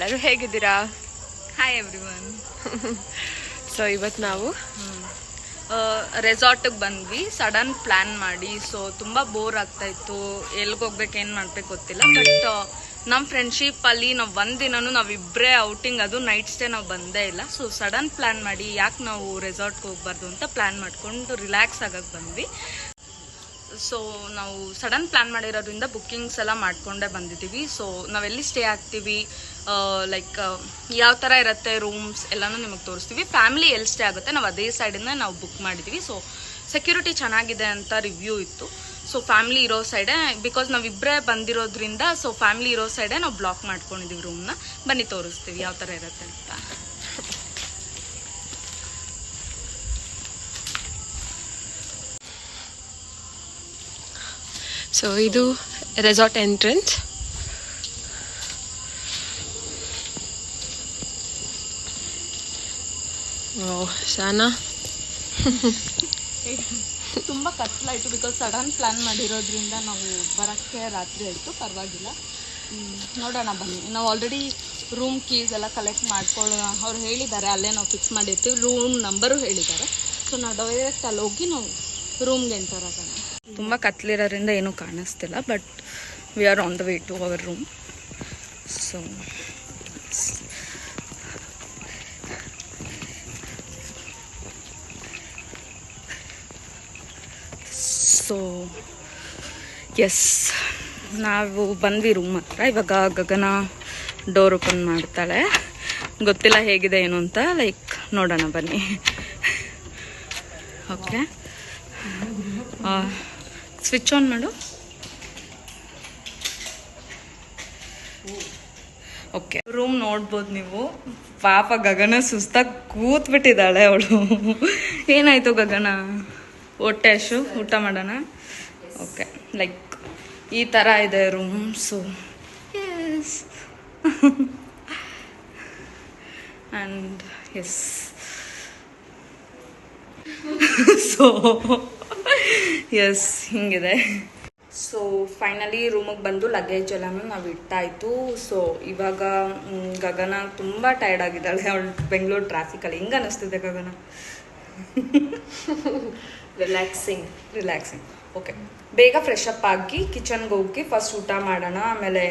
ಎಲ್ಲರೂ ಹೇಗಿದ್ದೀರಾ? Hi everyone. So ಇವತ್ತು ನಾವು ರೆಸಾರ್ಟಿಗೆ ಬಂದ್ವಿ ಸಡನ್ ಪ್ಲ್ಯಾನ್ ಮಾಡಿ. ಸೊ ತುಂಬ ಬೋರ್ ಆಗ್ತಾಯಿತ್ತು, ಎಲ್ಲಿಗೆ ಹೋಗ್ಬೇಕು ಏನು ಮಾಡ್ಬೇಕು ಗೊತ್ತಿಲ್ಲ. ಬಟ್ ನಮ್ಮ ಫ್ರೆಂಡ್ಶಿಪ್ಪಲ್ಲಿ ನಾವು ಒಂದಿನೂ ನಾವಿಬ್ಬರೇ ಔಟಿಂಗ್, ಅದು ನೈಟ್ ಸ್ಟೇ ನಾವು ಬಂದೇ ಇಲ್ಲ. ಸೊ ಸಡನ್ ಪ್ಲ್ಯಾನ್ ಮಾಡಿ ಯಾಕೆ ನಾವು ರೆಸಾರ್ಟ್ಗೆ ಹೋಗ್ಬಾರ್ದು ಅಂತ ಪ್ಲ್ಯಾನ್ ಮಾಡಿಕೊಂಡು ರಿಲ್ಯಾಕ್ಸ್ ಆಗಕ್ಕೆ ಬಂದ್ವಿ. ಸೊ ನಾವು ಸಡನ್ ಪ್ಲ್ಯಾನ್ ಮಾಡಿರೋದ್ರಿಂದ ಬುಕ್ಕಿಂಗ್ಸ್ ಎಲ್ಲ ಮಾಡ್ಕೊಂಡೇ ಬಂದಿದ್ದೀವಿ. ಸೊ ನಾವೆಲ್ಲಿ ಸ್ಟೇ ಆಗ್ತೀವಿ, ಲೈಕ್ ಯಾವ ಥರ ಇರುತ್ತೆ ರೂಮ್ಸ್ ಎಲ್ಲನೂ ನಿಮಗೆ ತೋರಿಸ್ತೀವಿ. ಫ್ಯಾಮಿಲಿ ಎಲ್ಲಿ ಸ್ಟೇ ಆಗುತ್ತೆ ನಾವು ಅದೇ ಸೈಡಿಂದ ನಾವು ಬುಕ್ ಮಾಡಿದ್ದೀವಿ. ಸೊ ಸೆಕ್ಯೂರಿಟಿ ಚೆನ್ನಾಗಿದೆ ಅಂತ ರಿವ್ಯೂ ಇತ್ತು. ಸೊ ಫ್ಯಾಮಿಲಿ ಇರೋ ಸೈಡೇ, ಬಿಕಾಸ್ ನಾವಿಬ್ಬರೇ ಬಂದಿರೋದ್ರಿಂದ ಸೊ ಫ್ಯಾಮಿಲಿ ಇರೋ ಸೈಡೇ ನಾವು ಬ್ಲಾಕ್ ಮಾಡ್ಕೊಂಡಿದ್ದೀವಿ ರೂಮ್ನ. ಬನ್ನಿ ತೋರಿಸ್ತೀವಿ ಯಾವ ಥರ ಇರುತ್ತೆ ಅಂತ. ಸೊ ಇದು ರೆಸಾರ್ಟ್ ಎಂಟ್ರೆನ್ಸ್. ಶಾನಾ ತುಂಬ ಕತ್ಲಾಯಿತು, ಬಿಕಾಸ್ ಸಡನ್ ಪ್ಲ್ಯಾನ್ ಮಾಡಿರೋದ್ರಿಂದ ನಾವು ಬರೋಕ್ಕೆ ರಾತ್ರಿ ಆಯಿತು. ಪರವಾಗಿಲ್ಲ, ನೋಡೋಣ ಬನ್ನಿ. ನಾವು ಆಲ್ರೆಡಿ ರೂಮ್ ಕೀಸ್ ಎಲ್ಲ ಕಲೆಕ್ಟ್ ಮಾಡ್ಕೊಳ್ಳೋಣ. ಅವ್ರು ಹೇಳಿದ್ದಾರೆ ಅಲ್ಲೇ ನಾವು ಫಿಕ್ಸ್ ಮಾಡಿರ್ತೀವಿ, ರೂಮ್ ನಂಬರು ಹೇಳಿದ್ದಾರೆ. ಸೊ ನಾವು ಡೈರೆಕ್ಟ್ ಅಲ್ಲಿ ಹೋಗಿ ನಾವು ರೂಮ್ಗೆ ಎಂಟರ್ ಆಗೋಣ. ತುಂಬ ಕತ್ಲಿರೋದ್ರಿಂದ ಏನೂ ಕಾಣಿಸ್ತಿಲ್ಲ, but we are on the way to our room. So yes, ನಾವು ಬಂದ್ವಿ ರೂಮ್ ಹತ್ರ. ಇವಾಗ ಗಗನ ಡೋರ್ ಓಪನ್ ಮಾಡ್ತಾಳೆ. ಗೊತ್ತಿಲ್ಲ ಹೇಗಿದೆ ಏನು ಅಂತ, ಲೈಕ್ ನೋಡೋಣ ಬನ್ನಿ. ಓಕೆ, ಸ್ವಿಚ್ ಆನ್ ಮಾಡು. ಓಕೆ, ರೂಮ್ ನೋಡ್ಬೋದು ನೀವು. ಪಾಪ ಗಗನ ಸುಸ್ತಾಗಿ ಕೂತ್ಬಿಟ್ಟಿದ್ದಾಳೆ ಅವಳು. ಏನಾಯ್ತು ಗಗನ? ಹೊಟ್ಟೆ ಅಷ್ಟು ಊಟ ಮಾಡೋಣ. ಓಕೆ, ಲೈಕ್ ಈ ಥರ ಇದೆ room. So yes, and yes, so yes ಹಿಂಗಿದೆ. ಸೊ ಫೈನಲಿ ರೂಮಿಗೆ ಬಂದು ಲಗೇಜ್ ಎಲ್ಲನೂ ನಾವು ಇಟ್ಟಾಯಿತು. ಸೊ ಇವಾಗ ಗಗನ ತುಂಬ ಟಯರ್ಡ್ ಆಗಿದ್ದಾಳೆ ಅವಳು ಬೆಂಗಳೂರು ಟ್ರಾಫಿಕಲ್ಲಿ. ಹೆಂಗೆ ಅನ್ನಿಸ್ತಿದೆ ಗಗನ? ರಿಲ್ಯಾಕ್ಸಿಂಗ್. ಓಕೆ, ಬೇಗ ಫ್ರೆಶ್ ಅಪ್ ಆಗಿ ಕಿಚನ್ಗೆ ಹೋಗಿ ಫಸ್ಟ್ ಊಟ ಮಾಡೋಣ. ಆಮೇಲೆ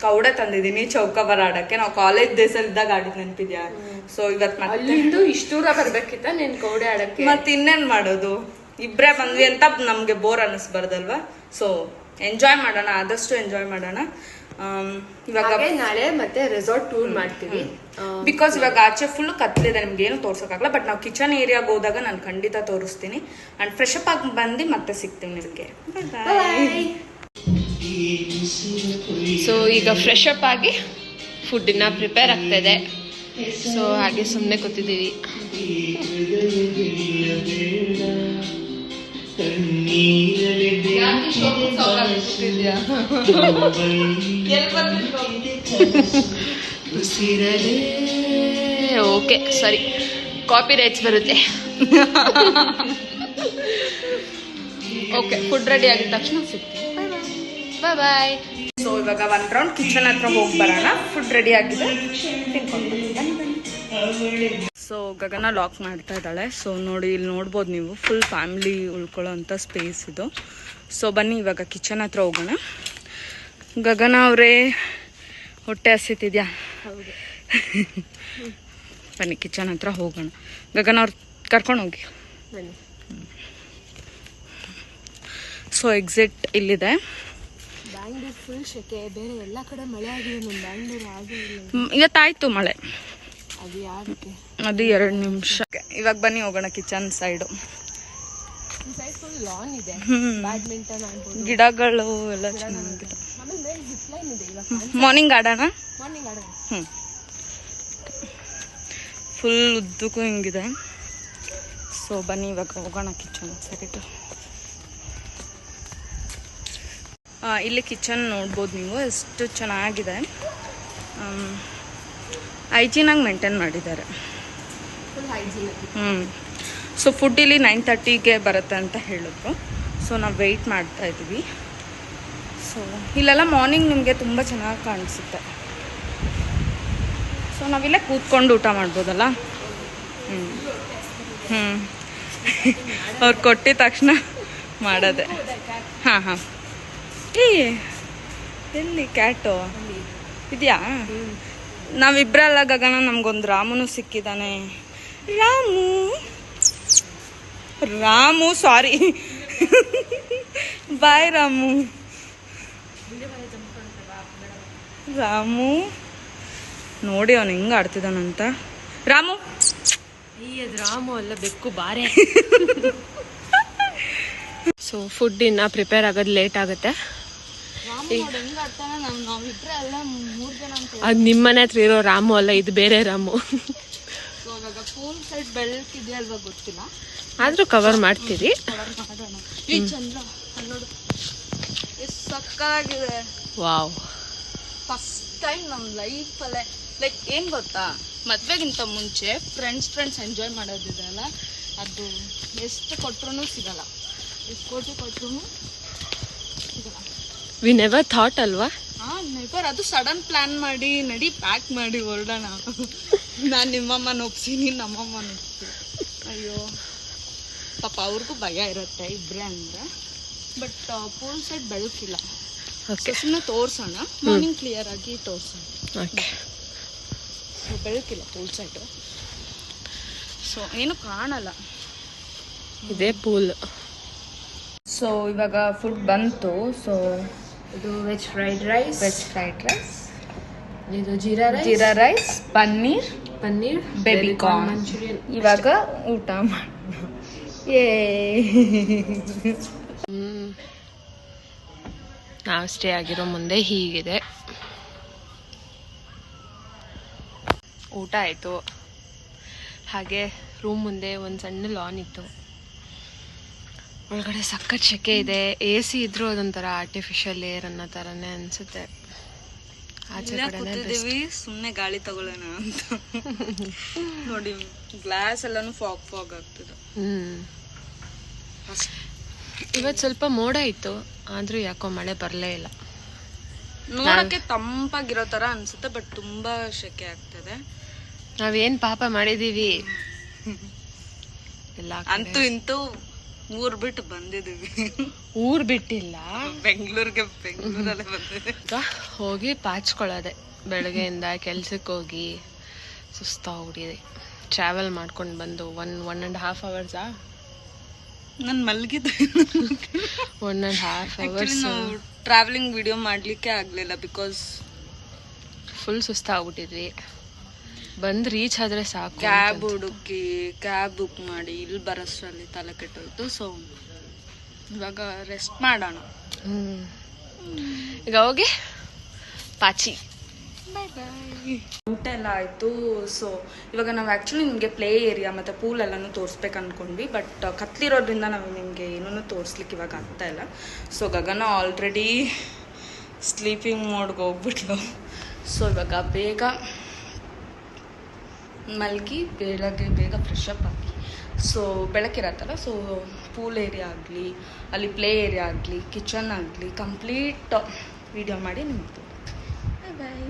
ಕೌಡೆ ತಂದಿದ್ದೀನಿ ಚೌಕಾಬಾರ ಆಡೋಕ್ಕೆ. ನಾವು ಕಾಲೇಜ್ ಡೇಸಲ್ಲಿ ಇದ್ದಾಗ ಆಡಿದ್ದು ನೆನಪಿದ್ಯಾ? ಸೊ ಇವತ್ತು ಅಲ್ಲಿಂದು ಇಷ್ಟು ದೂರ ಬರ್ಬೇಕಿತ್ತ ನೀನು ಕೌಡೆ ಆಡಕ್ಕೆ? ಮತ್ತೆ ಇನ್ನೇನು ಮಾಡೋದು, ಇಬ್ಬರೇ ಬಂದ್ವಿ ಅಂತ ನಮಗೆ ಬೋರ್ ಅನ್ನಿಸ್ಬಾರ್ದಲ್ವಾ. ಸೊ ಎಂಜಾಯ್ ಮಾಡೋಣ, ಆದಷ್ಟು ಎಂಜಾಯ್ ಮಾಡೋಣ. ಇವಾಗ ನಾಳೆ ಮತ್ತೆ ರೆಸಾರ್ಟ್ ಟೂರ್ ಮಾಡ್ತೀವಿ. ಬಿಕಾಸ್ ಇವಾಗ ಆಚೆ ಫುಲ್ ಕತ್ಲಿದೆ, ನಿಮ್ಗೆ ಏನು ತೋರ್ಸೋಕ್ಕಾಗಲ್ಲ. ಬಟ್ ನಾವು ಕಿಚನ್ ಏರಿಯಾಗೆ ಹೋದಾಗ ನಾನು ಖಂಡಿತ ತೋರಿಸ್ತೀನಿ. ಆ್ಯಂಡ್ ಫ್ರೆಶ್ ಅಪ್ ಆಗಿ ಬಂದು ಮತ್ತೆ ಸಿಗ್ತೀವಿ ನಿಮಗೆ. ಸೊ ಈಗ ಫ್ರೆಶ್ ಅಪ್ ಆಗಿ ಫುಡ್ಡಿನ ಪ್ರಿಪೇರ್ ಆಗ್ತಾಯಿದೆ. ಸೊ ಹಾಗೆ ಸುಮ್ಮನೆ ಕೂತಿದ್ದೀವಿ. ಓಕೆ ಸರಿ, ಕಾಪಿ ರೈಟ್ಸ್ ಬರುತ್ತೆ. ಓಕೆ, ಫುಡ್ ರೆಡಿ ಆಗಿದ ತಕ್ಷಣ ಸಿಗ್ತೀವಿ. ಬಾಯ್ ಬಾಯ್. ಸೊ ಇವಾಗ ಒಂದು ರೌಂಡ್ ಕಿಚನ್ ಹತ್ರ ಹೋಗಿ ಬರೋಣ. ಫುಡ್ ರೆಡಿ ಆಗಿದೆ, ತಿನ್ಕೊಂಡು ಬನ್ನಿ. ಸೊ ಗಗನ ಲಾಕ್ ಮಾಡ್ತಾ ಇದ್ದಾಳೆ. ಸೊ ನೋಡಿ, ಇಲ್ಲಿ ನೋಡ್ಬೋದು ನೀವು, ಫುಲ್ ಫ್ಯಾಮಿಲಿ ಉಳ್ಕೊಳ್ಳೋ ಅಂಥ ಸ್ಪೇಸ್ ಇದು. ಸೊ ಬನ್ನಿ ಇವಾಗ ಕಿಚನ್ ಹತ್ರ ಹೋಗೋಣ. ಗಗನ ಅವರೇ, ಹೊಟ್ಟೆ ಹಸಿತಿದ್ಯಾ? ಹೌದು. ಬನ್ನಿ ಕಿಚನ್ ಹತ್ರ ಹೋಗೋಣ. ಗಗನ ಅವ್ರು ಕರ್ಕೊಂಡು ಹೋಗಿ. ಬನ್ನಿ. ಸೊ ಎಕ್ಸಿಟ್ ಇಲ್ಲಿದೆ. ಬ್ಯಾಂಗ್ಳೂರ್ ಫುಲ್ ಶೆಕೆ, ಬೇರೆ ಎಲ್ಲ ಕಡೆ ಮಳೆ ಆಗಿದೆ, ನಮ್ಮ ಬ್ಯಾಂಗ್ಳೂರ್ ಆಗಿಲ್ಲ. ಇವತ್ತಾಯ್ತು ಮಳೆ. ಅದು ಯಾಕೆ? ಅದು 2 ನಿಮಿಷ. ಇವಾಗ ಬನ್ನಿ ಹೋಗೋಣ kitchen side. Side full lawn ಇದೆ, ಬ್ಯಾಡ್ಮಿಂಟನ್ ಆಡ್ಬೋದು, ಗಿಡಗಳು ಎಲ್ಲ ಚೆನ್ನಾಗಿದೆ. ಆಮೇಲೆ ಮೇಲೆ ಜಿಪ್ ಲೈನ್ ಇದೆ. ಇವಾಗ ಮಾರ್ನಿಂಗ್ ಆಡೋಣ. ಮಾರ್ನಿಂಗ್ ಆಡೋಣ. ಫುಲ್ ಉದ್ದಕ್ಕೂ ಹಿಂಗಿದೆ. ಸೊ ಬನ್ನಿ ಇವಾಗ ಹೋಗೋಣ ಕಿಚನ್ ಸೈಡು. ಇಲ್ಲಿ ಕಿಚನ್ ನೋಡ್ಬೋದು ನೀವು, ಎಷ್ಟು ಚೆನ್ನಾಗಿದೆ. ಹೈಜೀನಾಗಿ ಮೇಂಟೈನ್ ಮಾಡಿದ್ದಾರೆ. Full hygiene. ಸೊ ಫುಡ್ ಇಲ್ಲಿ 9:30ಗೆ ಬರುತ್ತೆ ಅಂತ ಹೇಳಿದ್ರು. ಸೊ ನಾವು ವೆಯ್ಟ್ ಮಾಡ್ತಾ ಇದ್ದೀವಿ. ಸೊ ಇಲ್ಲೆಲ್ಲ ಮಾರ್ನಿಂಗ್ ನಿಮಗೆ ತುಂಬ ಚೆನ್ನಾಗಿ ಕಾಣಿಸುತ್ತೆ. ಸೊ ನಾವಿಲ್ಲೇ ಕೂತ್ಕೊಂಡು ಊಟ ಮಾಡ್ಬೋದಲ್ಲ. ಅವ್ರು ಕೊಟ್ಟಿದ ತಕ್ಷಣ ಮಾಡೋದೆ. ಹಾಂ ಎಲ್ಲಿ ಕ್ಯಾಟು ಇದೆಯಾ? ನಾವಿಬ್ರಲ್ಲ ಗಗನ, ನಮ್ಗೊಂದು ರಾಮುನು ಸಿಕ್ಕಿದ್ದಾನೆ. ರಾಮು ಸಾರಿ ಬಾಯ್ ರಾಮು. ನೋಡಿ ಅವನು ಹೆಂಗೆ ಆಡ್ತಿದ್ದಾನಂತ. ರಾಮು ರಾಮು ಅಲ್ಲ, ಬೆಕ್ಕು ಬಾರೆ. ಸೊ ಫುಡ್ ಇನ್ನ ಪ್ರಿಪೇರ್ ಆಗೋದು ಲೇಟ್ ಆಗುತ್ತೆ. ಅದು ನಿಮ್ಮನೆ ಹತ್ರ ಇರೋ ರಾಮು ಅಲ್ಲ, ಇದು ಬೇರೆ ರಾಮು. ಪೂಲ್ ಸೈಡ್ ಬೆಳಕಿದೆಯಲ್ವಾ ಗೊತ್ತಿಲ್ಲ, ಆದ್ರೂ ಕವರ್ ಮಾಡ್ತೀರಿ. ಸಕ್ಕಾಗಿದೆ. ವಾವ್, ಫಸ್ಟ್ ಟೈಮ್ ನಮ್ಮ ಲೈಫಲ್ಲೇ ಲೈಕ್ ಏನು ಗೊತ್ತಾ, ಮದುವೆಗಿಂತ ಮುಂಚೆ ಫ್ರೆಂಡ್ಸ್ ಎಂಜಾಯ್ ಮಾಡೋದಿದೆ ಅಲ್ಲ, ಅದು ಎಷ್ಟು ಕೊಟ್ರೂ ಸಿಗಲ್ಲ, ಎಷ್ಟು ಕೋಟಿ ಕೊಟ್ರೂ ಸಿಗಲ್ಲ. ವಿ ನೆವರ್ ಥಾಟ್ ಅಲ್ವಾ? ನೆವರ್. ಅದು ಸಡನ್ ಪ್ಲಾನ್ ಮಾಡಿ ನಡಿ ಪ್ಯಾಕ್ ಮಾಡಿ ಹೊರಡೋಣ. ನಾನು ನಿಮ್ಮಮ್ಮನ ಒಪ್ಸಿನಿ, ನಮ್ಮಮ್ಮನ ಒಪ್ಸಿ. ಅಯ್ಯೋ ಪಾಪ ಅವ್ರಿಗೂ ಭಯ ಇರುತ್ತೆ ಇಬ್ಬರೇ ಅಂದರೆ. ಬಟ್ ಪೂಲ್ ಸೈಡ್ ಬೆಳಕಿಲ್ಲ, ಸುಮ್ಮನೆ ತೋರ್ಸೋಣ, ಮಾರ್ನಿಂಗ್ ಕ್ಲಿಯರ್ ಆಗಿ ತೋರ್ಸೋಣ. ಓಕೆ, ಬೆಳಕಿಲ್ಲ ಪೂಲ್ ಸೈಡು, ಸೊ ಏನು ಕಾಣಲ್ಲ. ಇದೇ ಪೂಲ್. ಸೊ ಇವಾಗ ಫುಡ್ ಬಂತು. ಸೊ ಇದು ವೆಜ್ ಫ್ರೈಡ್ ರೈಸ್, ಇದು jeera rice, paneer, baby corn manchurian. ಇವಾಗ ಊಟ ಮಾಡೋಣ. ನಾವು ಸ್ಟೇ ಆಗಿರೋ ಮುಂದೆ ಹೀಗಿದೆ. ಊಟ ಆಯಿತು. ಹಾಗೆ ರೂಮ್ ಮುಂದೆ ಒಂದು ಸಣ್ಣ ಲಾನ್ ಇತ್ತು. ಒಳಗಡೆ ಸಖತ್ ಶೆಕೆ ಇದೆ. AC ಇದ್ರೂ ಅದೊಂಥರ ಆರ್ಟಿಫಿಷಿಯಲ್ ಏರ್ ಅನ್ನೋ ಥರನೇ ಅನಿಸುತ್ತೆ. ಆಚೆ ಕಡೆ ಸುಮ್ಮನೆ ಗಾಳಿ ತಗೊಳ್ಳೋಣ ಅಂತ. ನೋಡಿ ಗ್ಲಾಸ್ ಎಲ್ಲಾನು ಫಾಗ್ ಆಗ್ತದೆ. ಇವತ್ತು ಸ್ವಲ್ಪ ಮೋಡ ಇತ್ತು, ಆದ್ರೂ ಯಾಕೋ ಮಳೆ ಬರಲೇ ಇಲ್ಲ. ನೋಡಕ್ಕೆ ತಂಪಾಗಿರೋ ತರ ಅನ್ಸುತ್ತೆ, ಬಟ್ ತುಂಬಾ ಶೆಕೆ ಆಗ್ತದೆ. ನಾವೇನ್ ಪಾಪ ಮಾಡಿದೀವಿ ಎಲ್ಲ. ಅಂತೂ ಇಂತೂ ಊರ್ ಬಿಟ್ಟು ಬಂದಿದೀವಿ. ಊರ್ ಬಿಟ್ಟಿಲ್ಲ, ಬೆಂಗಳೂರಲ್ಲೇ ಬಂದಿದೆ. ಹೋಗಿ ಪಾಚ್ಕೊಳ್ಳೋದೆ. ಬೆಳಗ್ಗೆಯಿಂದ ಕೆಲ್ಸಕ್ಕೆ ಹೋಗಿ ಸುಸ್ತಾಗ್ಬಿಟ್ಟಿದೆ. ಟ್ರಾವೆಲ್ ಮಾಡ್ಕೊಂಡು ಬಂದು 1.5 hours. ನಾನು ಮಲಗಿದ್ದೆ. 1.5 hours ನಾವು ಟ್ರಾವೆಲಿಂಗ್ ವಿಡಿಯೋ ಮಾಡ್ಲಿಕ್ಕೆ ಆಗ್ಲಿಲ್ಲ, ಬಿಕಾಸ್ ಫುಲ್ ಸುಸ್ತಾಗ್ಬಿಟ್ಟಿದ್ವಿ. ಬಂದು ರೀಚ್ ಆದ್ರೆ ಸಾಕು. ಕ್ಯಾಬ್ ಹುಡುಕಿ ಕ್ಯಾಬ್ ಬುಕ್ ಮಾಡಿ ಇಲ್ಲಿ ಬರೋಷ್ಟರಲ್ಲಿ ತಲೆ ಕೆಟ್ಟೋಯ್ತು. ಸೊ ಇವಾಗ ರೆಸ್ಟ್ ಮಾಡೋಣ. ಈಗ ಹೋಗಿ ಪಾಚಿ. ಊಟ ಎಲ್ಲ ಆಯಿತು. ಸೊ ಇವಾಗ ನಾವು ಆ್ಯಕ್ಚುಲಿ ನಿಮಗೆ ಪ್ಲೇ ಏರಿಯಾ ಮತ್ತು ಪೂಲ್ ಎಲ್ಲನೂ ತೋರಿಸ್ಬೇಕು ಅಂದ್ಕೊಂಡ್ವಿ, ಬಟ್ ಕತ್ಲಿರೋದ್ರಿಂದ ನಾವು ನಿಮಗೆ ಏನೂ ತೋರಿಸ್ಲಿಕ್ಕೆ ಇವಾಗ ಆಗ್ತಾ ಇಲ್ಲ. ಸೊ ಗಗನ ಆಲ್ರೆಡಿ ಸ್ಲೀಪಿಂಗ್ ಮೋಡ್ಗೆ ಹೋಗ್ಬಿಟ್ಲು. ಸೊ ಇವಾಗ ಬೇಗ ಮಲಗಿ ಬೆಳಗ್ಗೆ ಬೇಗ ಫ್ರೆಶ್ ಅಪ್ ಆಗಿ, ಸೊ ಬೆಳಕಿರತ್ತಲ್ಲ, ಸೊ ಪೂಲ್ ಏರಿಯಾ ಆಗಲಿ, ಅಲ್ಲಿ ಪ್ಲೇ ಏರಿಯಾ ಆಗಲಿ, ಕಿಚನ್ ಆಗಲಿ, ಕಂಪ್ಲೀಟ್ ವಿಡಿಯೋ ಮಾಡಿ ನಿಮ್ಗೆ ಬಾಯ್.